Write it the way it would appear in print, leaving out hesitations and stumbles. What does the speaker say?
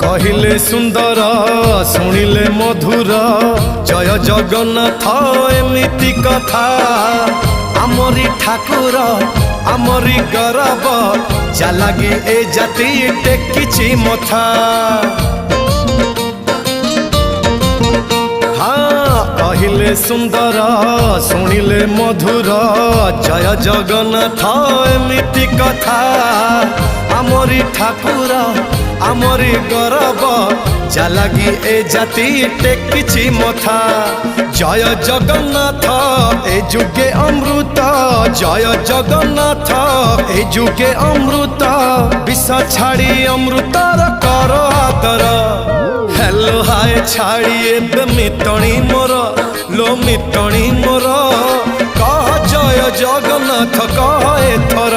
कहिले सुंदर शुणिले मधुर जय जगन्नाथ एमिति कथा आमरी ठाकुर आमरी गौरव जालागी ए जाति टेकिछि मथा। हाँ कहिले सुंदर शुणिले मधुर जय जगन्नाथ एमिति कथा आमरी ठाकुर आमरी गौरव जालागी ए जाति टेकिछि मथा। जय जगन्नाथ ए जुगे अमृत जय जगन्नाथ ए जुगे अमृत विष छाड़ी अमृतर कर आदर। हेलो हाय छाड़ी एबे मितणी मोर लो मितणी मोर कह जय जगन्नाथ कह एथर।